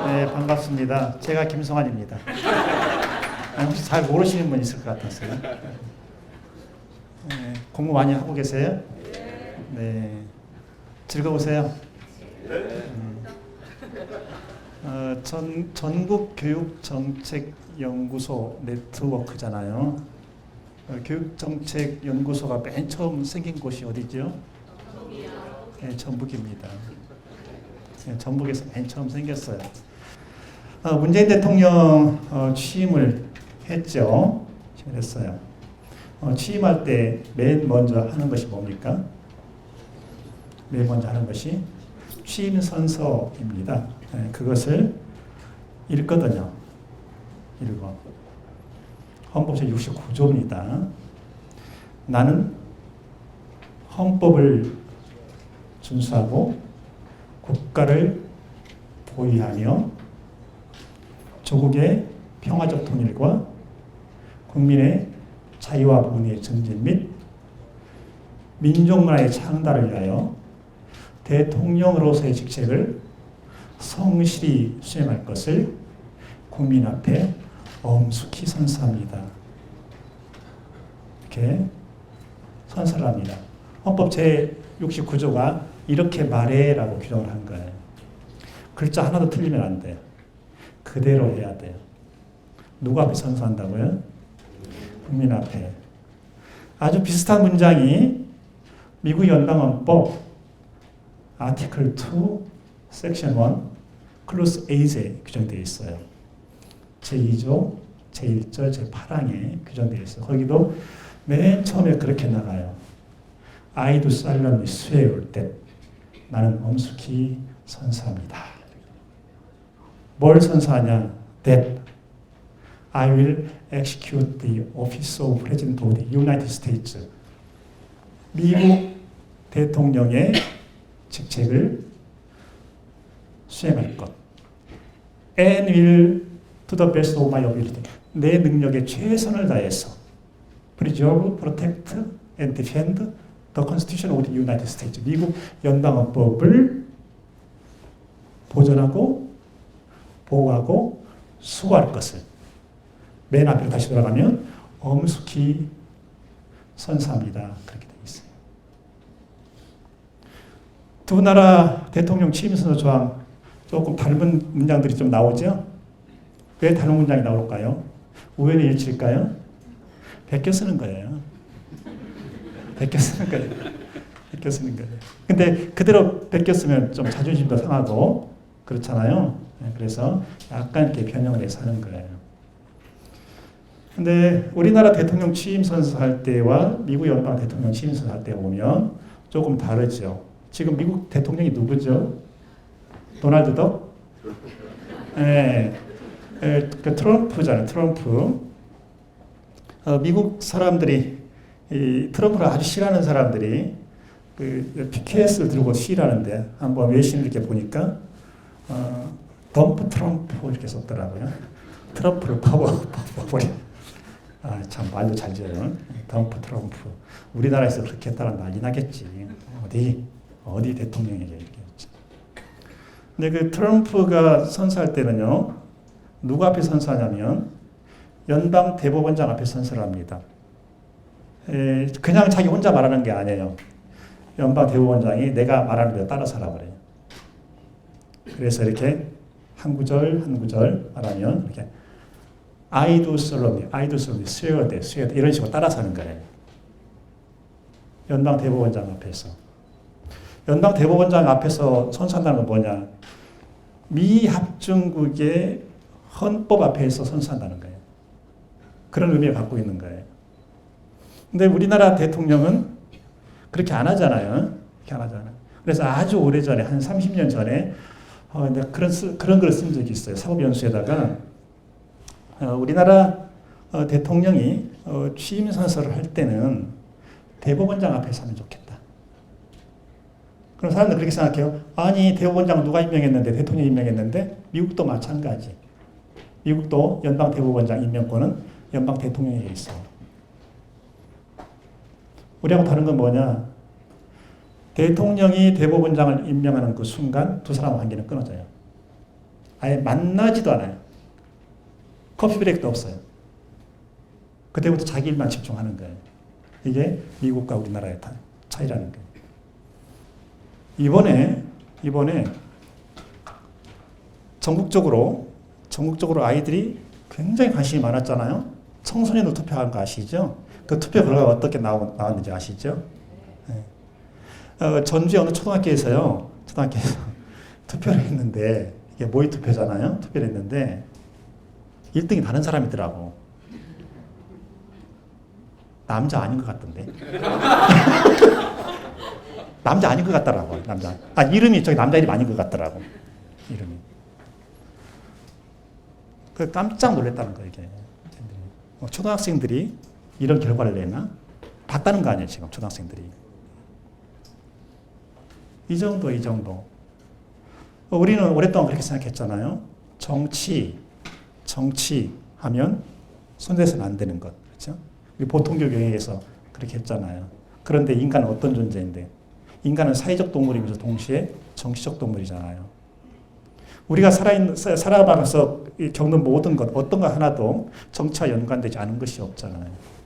네, 반갑습니다. 제가 김성환입니다. 혹시 잘 모르시는 분 있을 것 같았어요. 네, 공부 많이 하고 계세요? 네. 즐거우세요? 전국교육정책연구소 네트워크잖아요. 교육정책연구소가 맨 처음 생긴 곳이 어디죠? 네, 전북입니다. 네, 전북에서 맨 처음 생겼어요. 문재인 대통령 취임을 했죠. 취임했어요. 취임할 때 맨 먼저 하는 것이 뭡니까? 맨 먼저 하는 것이 취임 선서입니다. 네, 그것을 읽거든요. 읽어. 헌법 제69조입니다. 나는 헌법을 준수하고 국가를 보위하며 조국의 평화적 통일과 국민의 자유와 복리의 증진 및 민족문화의 창달을 위하여 대통령으로서의 직책을 성실히 수행할 것을 국민 앞에 엄숙히 선서합니다. 이렇게 선서를 합니다. 헌법 제69조가 이렇게 말해라고 규정을 한 거예요. 글자 하나도 틀리면 안 돼요. 그대로 해야 돼요. 누구 앞에 선서한다고요? 국민 앞에. 아주 비슷한 문장이 미국 연방헌법 아티클 2, 섹션 1, 클로스 A에 규정되어 있어요. 제2조, 제1절, 제8항에 규정되어 있어요. 거기도 맨 처음에 그렇게 나가요. I do solemnly swear that 나는 엄숙히 선서합니다. 뭘 선서하냐? That I will execute the office of President of the United States. 미국 대통령의 직책을 수행할 것. And will to the best of my ability. 내 능력에 최선을 다해서 preserve, protect, and defend the Constitution of the United States. 미국 연방헌법을 보존하고 보호하고 수호할 것을 맨 앞으로 다시 돌아가면 엄숙히 선서합니다. 그렇게 되어 있어요. 두 나라 대통령 취임선서 조항 조금 닮은 문장들이 좀 나오죠? 왜 닮은 문장이 나올까요? 우연의 일치일까요? 베껴 쓰는 거예요. 베껴 쓰는 거예요. 베껴 쓰는 거예요. 근데 그대로 베껴 쓰면 좀 자존심도 상하고 그렇잖아요. 그래서 약간 이렇게 변형을 해서 하는 거예요. 근데 우리나라 대통령 취임 선서할 때와 미국 연방 대통령 취임 선서할 때 보면 조금 다르죠. 지금 미국 대통령이 누구죠? 도널드 덕? 네. 그 트럼프잖아요. 트럼프. 미국 사람들이 이 트럼프를 아주 싫어하는 사람들이 그 PKS를 들고 시위하는데 한번 외신을 이렇게 보니까 덤프 트럼프 이렇게 썼더라고요. 트럼프를 퍼버려. 참 말도 잘 지어요. 덤프 트럼프. 우리나라에서 그렇게 했다가 난리 나겠지. 어디 대통령에게 얘기했지. 근데 그 트럼프가 선서할 때는요, 누구 앞에 선서하냐면 연방 대법원장 앞에 선서를 합니다. 그냥 자기 혼자 말하는 게 아니에요. 연방 대법원장이 내가 말하는 대로 따라서 하라고 그래요. 그래서 이렇게 한 구절 한 구절 말하면 이렇게 I do solemnly swear that 이런 식으로 따라서 하는 거예요. 연방 대법원장 앞에서. 연방 대법원장 앞에서 선서한다는 건 뭐냐? 미 합중국의 헌법 앞에서 선서한다는 거예요. 그런 의미를 갖고 있는 거예요. 근데 우리나라 대통령은 그렇게 안 하잖아요. 그렇게 안 하잖아요. 그래서 아주 오래전에, 한 30년 전에, 그런 글을 쓴 적이 있어요. 사법연수에다가, 우리나라 대통령이 취임 선서를 할 때는 대법원장 앞에서 하면 좋겠다. 그럼 사람들 그렇게 생각해요. 아니, 대법원장 누가 임명했는데, 대통령이 임명했는데, 미국도 마찬가지. 미국도 연방 대법원장 임명권은 연방 대통령에게 있어요. 우리하고 다른 건 뭐냐? 대통령이 대법원장을 임명하는 그 순간 두 사람 관계는 끊어져요. 아예 만나지도 않아요. 커피 브레이크도 없어요. 그때부터 자기 일만 집중하는 거예요. 이게 미국과 우리나라의 차이라는 거예요. 이번에 전국적으로 아이들이 굉장히 관심이 많았잖아요. 청소년으로 투표한 거 아시죠? 그 투표 결과가 어떻게 나왔는지 아시죠? 네. 전주의 어느 초등학교에서 투표를 했는데, 이게 모의 투표잖아요. 투표를 했는데 1등이 다른 사람이더라고. 남자 아닌 것 같던데. 남자 아닌 것 같더라고. 이름이 남자 이름 아닌 것 같더라고. 이름이. 그 깜짝 놀랐다는 거예요, 이게. 초등학생들이 이런 결과를 내나? 봤다는 거 아니에요, 지금 초등학생들이. 이 정도. 우리는 오랫동안 그렇게 생각했잖아요. 정치하면 손대서는 안 되는 것. 그렇죠? 우리 보통교육 영역에서 그렇게 했잖아요. 그런데 인간은 어떤 존재인데? 인간은 사회적 동물이면서 동시에 정치적 동물이잖아요. 우리가 살아가면서 겪는 모든 것, 어떤 것 하나도 정치와 연관되지 않은 것이 없잖아요.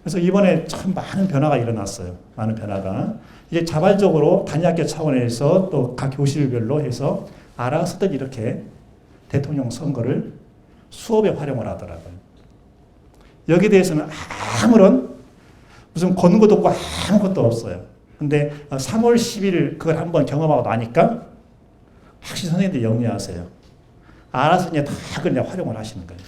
그래서 이번에 참 많은 변화가 일어났어요. 많은 변화가. 이제 자발적으로 단위학교 차원에서 또 각 교실별로 해서 알아서들 이렇게 대통령 선거를 수업에 활용을 하더라고요. 여기에 대해서는 아무런 무슨 권고도 없고 아무것도 없어요. 근데 3월 10일 그걸 한번 경험하고 나니까 확실히 선생님들이 영리하세요. 알아서 이제 다 그냥 활용을 하시는 거예요.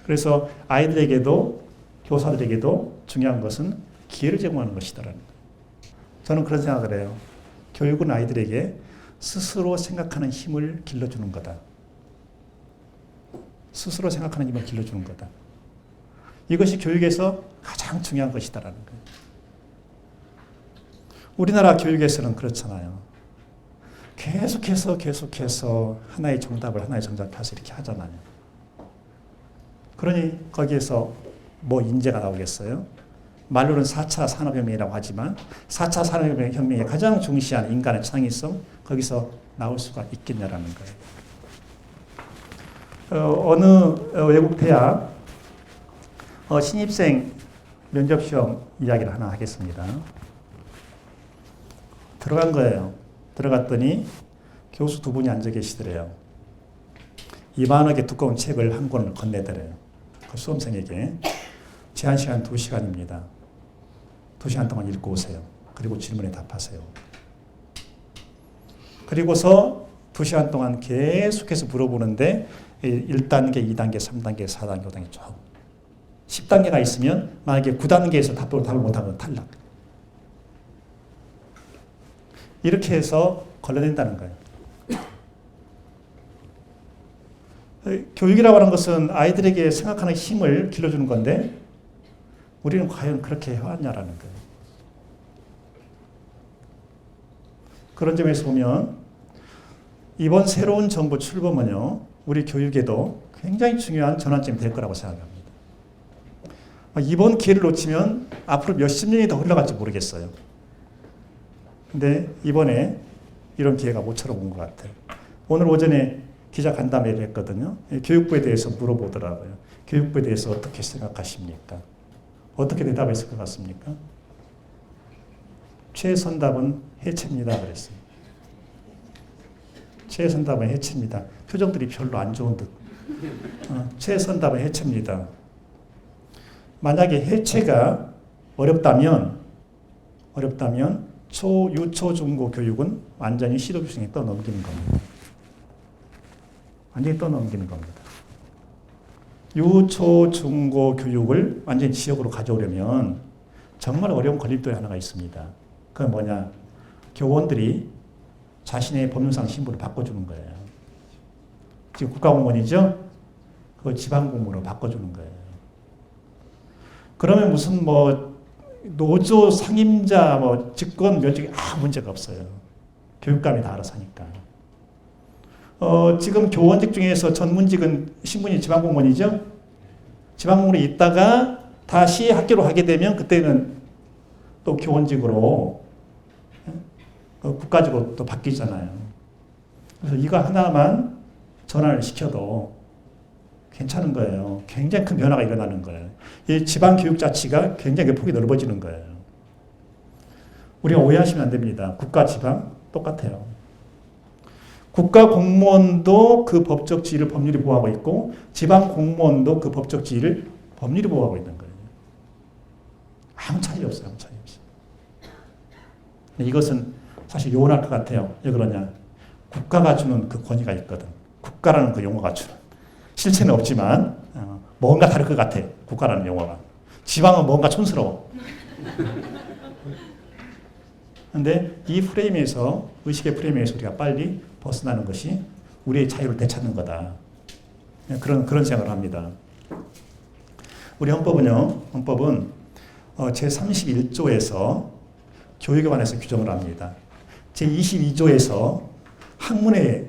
그래서 아이들에게도 교사들에게도 중요한 것은 기회를 제공하는 것이다라는 거예요. 저는 그런 생각을 해요. 교육은 아이들에게 스스로 생각하는 힘을 길러주는 거다. 스스로 생각하는 힘을 길러주는 거다. 이것이 교육에서 가장 중요한 것이다라는 거예요. 우리나라 교육에서는 그렇잖아요. 계속해서 하나의 정답을 펴서 이렇게 하잖아요. 그러니 거기에서 뭐 인재가 나오겠어요? 말로는 4차 산업혁명이라고 하지만 4차 산업혁명이 가장 중시한 인간의 창의성, 거기서 나올 수가 있겠냐라는 거예요. 어느 외국 대학 신입생 면접시험 이야기를 하나 하겠습니다. 들어간 거예요. 들어갔더니 교수 두 분이 앉아 계시더래요. 이만하게 두꺼운 책을 한 권을 건네더래요. 그 수험생에게. 제한 시간 2시간입니다. 2시간 동안 읽고 오세요. 그리고 질문에 답하세요. 그리고서 2시간 동안 계속해서 물어보는데 1단계, 2단계, 3단계, 4단계, 5단계 쭉. 10단계가 있으면 만약에 9단계에서 답을 못하면 탈락. 이렇게 해서 걸러낸다는 거예요. 교육이라고 하는 것은 아이들에게 생각하는 힘을 길러주는 건데 우리는 과연 그렇게 해왔냐라는 거예요. 그런 점에서 보면 이번 새로운 정부 출범은요, 우리 교육에도 굉장히 중요한 전환점이 될 거라고 생각합니다. 이번 기회를 놓치면 앞으로 몇십 년이 더 흘러갈지 모르겠어요. 근데 이번에 이런 기회가 모처럼 온 것 같아요. 오늘 오전에 기자 간담회를 했거든요. 교육부에 대해서 물어보더라고요. 교육부에 대해서 어떻게 생각하십니까? 어떻게 대답했을 것 같습니까? 최선답은 해체입니다. 그랬어요. 최선답은 해체입니다. 표정들이 별로 안 좋은 듯. 최선답은 해체입니다. 만약에 해체가 어렵다면 유초, 중고 교육은 완전히 시도교육생에 떠넘기는 겁니다. 완전히 떠넘기는 겁니다. 유초, 중고 교육을 완전히 지역으로 가져오려면 정말 어려운 걸림돌이 하나가 있습니다. 그건 뭐냐? 교원들이 자신의 법률상 신분을 바꿔주는 거예요. 지금 국가공무원이죠? 그걸 지방공무원으로 바꿔주는 거예요. 그러면 무슨 노조 상임자 직권 면직이 아무 문제가 없어요. 교육감이 다 알아서 하니까. 지금 교원직 중에서 전문직은 신분이 지방공무원이죠? 지방공무원에 있다가 다시 학교로 가게 되면 그때는 또 교원직으로 국가적으로 또 바뀌잖아요. 그래서 이거 하나만 전환을 시켜도 괜찮은 거예요. 굉장히 큰 변화가 일어나는 거예요. 이 지방교육 자치가 굉장히 폭이 넓어지는 거예요. 우리가 오해하시면 안 됩니다. 국가, 지방 똑같아요. 국가 공무원도 그 법적 지위를 법률이 보호하고 있고 지방 공무원도 그 법적 지위를 법률이 보호하고 있는 거예요. 아무 차이 없어요. 아무 차이 없어요. 이것은 사실 요원할 것 같아요. 왜 그러냐. 국가가 주는 그 권위가 있거든. 국가라는 그 용어가 주는. 실체는 없지만 뭔가 다를 것 같아. 국가라는 용어가. 지방은 뭔가 촌스러워. 그런데 이 프레임에서 의식의 프레임에서 우리가 빨리 벗어나는 것이 우리의 자유를 되찾는 거다. 그런 생각을 합니다. 우리 헌법은 제31조에서 교육에 관해서 규정을 합니다. 제22조에서 학문의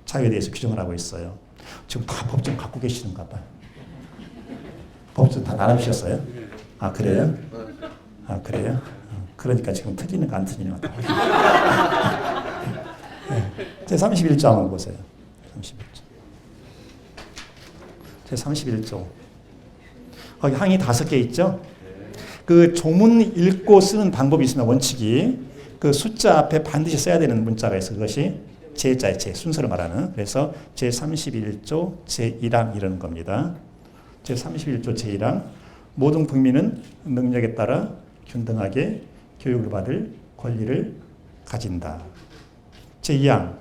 자유에 대해서 규정을 하고 있어요. 지금 다 법정 갖고 계시는가 봐요. 법정 다 나눠주셨어요? 아, 그래요? 아, 그래요? 그러니까 지금 틀리는 거 안 틀리는 거 같아요. 네. 제31조 한번 보세요. 31조. 제31조. 거기 항이 5개 있죠? 그 조문 읽고 쓰는 방법이 있습니다. 원칙이. 그 숫자 앞에 반드시 써야 되는 문자가 있어요. 그것이 제자의 제, 순서를 말하는. 그래서 제31조 제1항 이러는 겁니다. 제31조 제1항. 모든 국민은 능력에 따라 균등하게 교육을 받을 권리를 가진다. 제2항.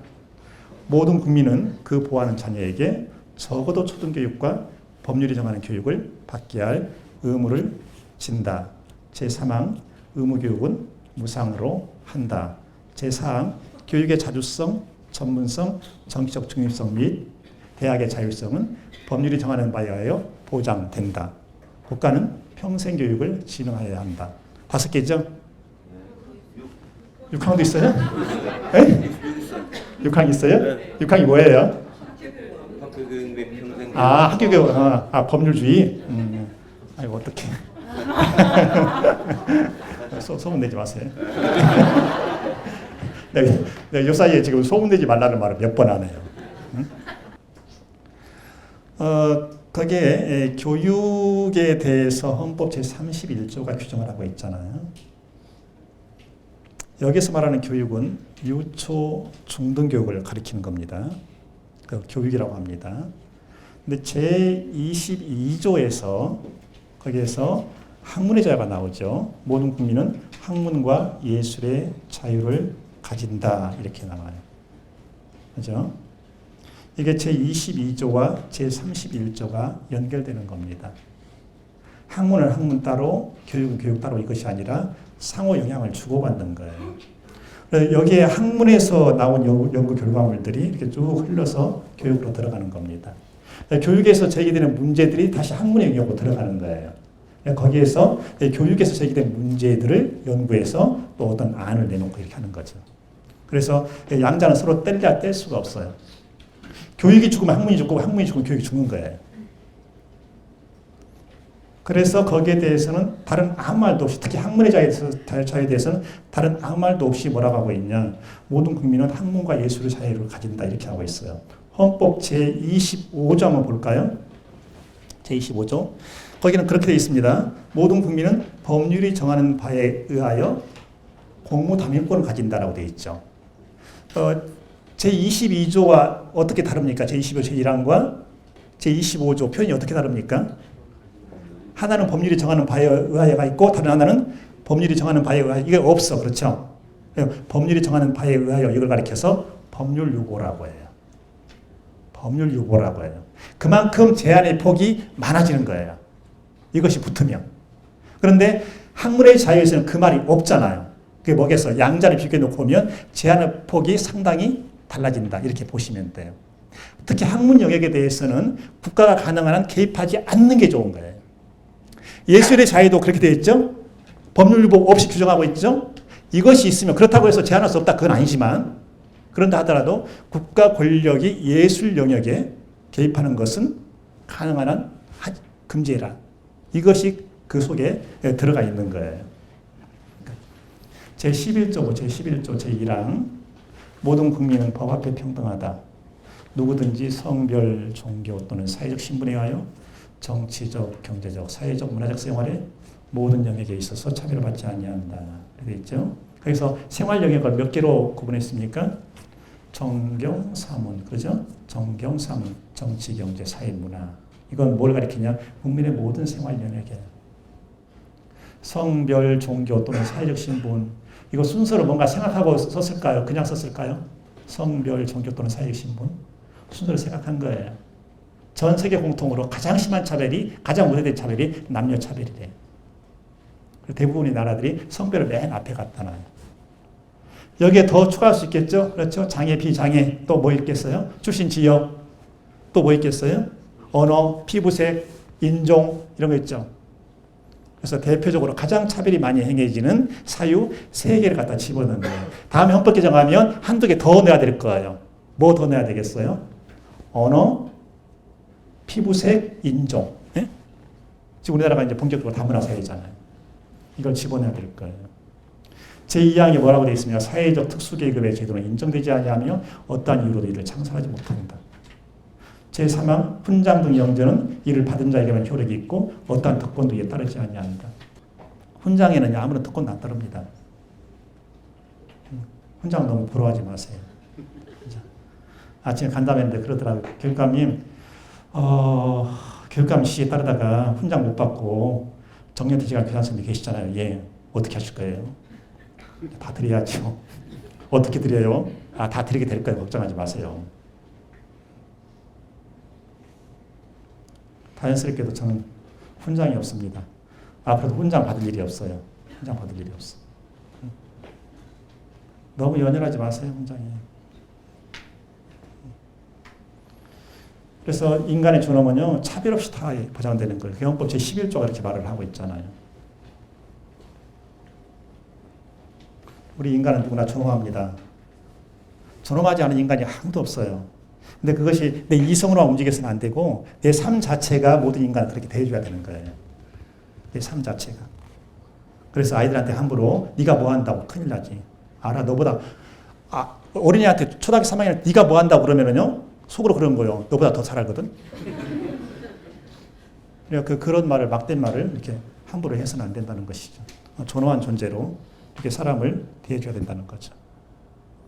모든 국민은 그 보호하는 자녀에게 적어도 초등교육과 법률이 정하는 교육을 받게 할 의무를 진다. 제3항. 의무교육은 무상으로 한다. 제4항. 교육의 자주성, 전문성, 정치적 중립성 및 대학의 자율성은 법률이 정하는 바에 의하여 보장된다. 국가는 평생 교육을 진흥하여야 한다. 5개죠? 6항도 있어요? 네? 6항 있어요? 6항이 뭐예요? 학교교육, 법률주의? 아이고, 어떡해. 소문내지 마세요. 내가 요 사이에 지금 소문내지 말라는 말을 몇 번 하네요. 거기에 교육에 대해서 헌법 제31조가 규정을 하고 있잖아요. 여기서 말하는 교육은 유초 중등교육을 가리키는 겁니다. 그 교육이라고 합니다. 근데 제22조에서 거기에서 학문의 자유가 나오죠. 모든 국민은 학문과 예술의 자유를 가진다. 이렇게 나와요. 그죠? 이게 제22조와 제31조가 연결되는 겁니다. 학문은 학문 따로, 교육은 교육 따로 이것이 아니라 상호 영향을 주고받는 거예요. 여기에 학문에서 나온 연구 결과물들이 이렇게 쭉 흘러서 교육으로 들어가는 겁니다. 교육에서 제기되는 문제들이 다시 학문의 영역으로 들어가는 거예요. 거기에서 교육에서 제기된 문제들을 연구해서 또 어떤 안을 내놓고 이렇게 하는 거죠. 그래서 양자는 서로 뗄 수가 없어요. 교육이 죽으면 학문이 죽고 학문이 죽으면 교육이 죽는 거예요. 그래서 거기에 대해서는 다른 아무 말도 없이, 특히 학문의 자유에 대해서는 다른 아무 말도 없이 뭐라고 하고 있냐. 모든 국민은 학문과 예술의 자유를 가진다 이렇게 하고 있어요. 헌법 제25조 한번 볼까요? 제25조. 거기는 그렇게 되어 있습니다. 모든 국민은 법률이 정하는 바에 의하여 공무담임권을 가진다라고 되어 있죠. 제22조와 어떻게 다릅니까? 제22조 제1항과 제25조 표현이 어떻게 다릅니까? 하나는 법률이 정하는 바에 의하여가 있고 다른 하나는 법률이 정하는 바에 의하여. 이게 없어. 그렇죠? 법률이 정하는 바에 의하여 이걸 가리켜서 법률유보라고 해요. 법률유보라고 해요. 그만큼 제한의 폭이 많아지는 거예요. 이것이 붙으면. 그런데 학문의 자유에서는 그 말이 없잖아요. 그게 뭐겠어? 양자를 비교해 놓고 보면 제한의 폭이 상당히 달라진다. 이렇게 보시면 돼요. 특히 학문 영역에 대해서는 국가가 가능한 한 개입하지 않는 게 좋은 거예요. 예술의 자유도 그렇게 되어 있죠? 법률유보 없이 규정하고 있죠? 이것이 있으면 그렇다고 해서 제한할 수 없다. 그건 아니지만 그런다 하더라도 국가 권력이 예술 영역에 개입하는 것은 가능한 한 금지해라. 이것이 그 속에 들어가 있는 거예요. 제11조, 제11조 제1항 모든 국민은 법 앞에 평등하다. 누구든지 성별, 종교 또는 사회적 신분에 의하여 정치적, 경제적, 사회적, 문화적 생활에 모든 영역에 있어서 차별을 받지 아니한다. 되어 있죠. 그래서 생활 영역을 몇 개로 구분했습니까? 정경, 사문, 그죠? 정경, 사문, 정치, 경제, 사회, 문화. 이건 뭘 가리키냐? 국민의 모든 생활 영역이에요. 성별, 종교 또는 사회적 신분. 이거 순서로 뭔가 생각하고 썼을까요? 그냥 썼을까요? 성별, 종교 또는 사회적 신분. 순서를 생각한 거예요. 전 세계 공통으로 가장 심한 차별이, 가장 오래된 차별이 남녀 차별이래요. 대부분의 나라들이 성별을 맨 앞에 갖다 놔요. 여기에 더 추가할 수 있겠죠? 그렇죠? 장애, 비장애, 또 뭐 있겠어요? 출신 지역, 또 뭐 있겠어요? 언어, 피부색, 인종, 이런 거 있죠. 그래서 대표적으로 가장 차별이 많이 행해지는 사유 3개를 갖다 집어넣는 거예요. 다음에 헌법 개정하면 한두 개 더 넣어야 될 거예요. 뭐 더 넣어야 되겠어요? 언어, 피부색, 인종. 네? 지금 우리나라가 이제 본격적으로 다문화 사회잖아요. 이걸 집어넣어야 될 거예요. 제2항에 뭐라고 되어 있습니까? 사회적 특수계급의 제도는 인정되지 아니하며 어떠한 이유로도 이를 창설하지 못한다. 제3항 훈장 등 영전은 이를 받은 자에게만 효력이 있고 어떠한 특권도 이에 따르지 아니한다. 훈장에는 아무런 특권도 안 따릅니다. 훈장 너무 부러워하지 마세요. 아침에 간담회인데 그러더라고요. 교육감님, 교육감 시에 따르다가 훈장 못 받고 정년퇴직한 교장선생님이 계시잖아요. 예, 어떻게 하실 거예요? 다 드려야죠. 어떻게 드려요? 다 드리게 될 거예요. 걱정하지 마세요. 자연스럽게도 저는 훈장이 없습니다. 앞으로도 훈장 받을 일이 없어요. 훈장 받을 일이 없어. 너무 연연하지 마세요. 훈장에. 그래서 인간의 존엄은요, 차별 없이 다 보장되는 거예요. 헌법 제11조가 이렇게 말을 하고 있잖아요. 우리 인간은 누구나 존엄합니다. 존엄하지 않은 인간이 아무도 없어요. 근데 그것이 내 이성으로만 움직여서는 안 되고 내 삶 자체가 모든 인간을 그렇게 대해줘야 되는 거예요. 내 삶 자체가. 그래서 아이들한테 함부로 네가 뭐 한다고 큰일 나지. 알아, 너보다 어린이한테 초등학교 3학년 네가 뭐 한다고 그러면은요 속으로 그런 거예요. 너보다 더 잘하거든. 그러니까 그런 말을, 막된 말을 이렇게 함부로 해서는 안 된다는 것이죠. 존엄한 존재로 이렇게 사람을 대해줘야 된다는 거죠.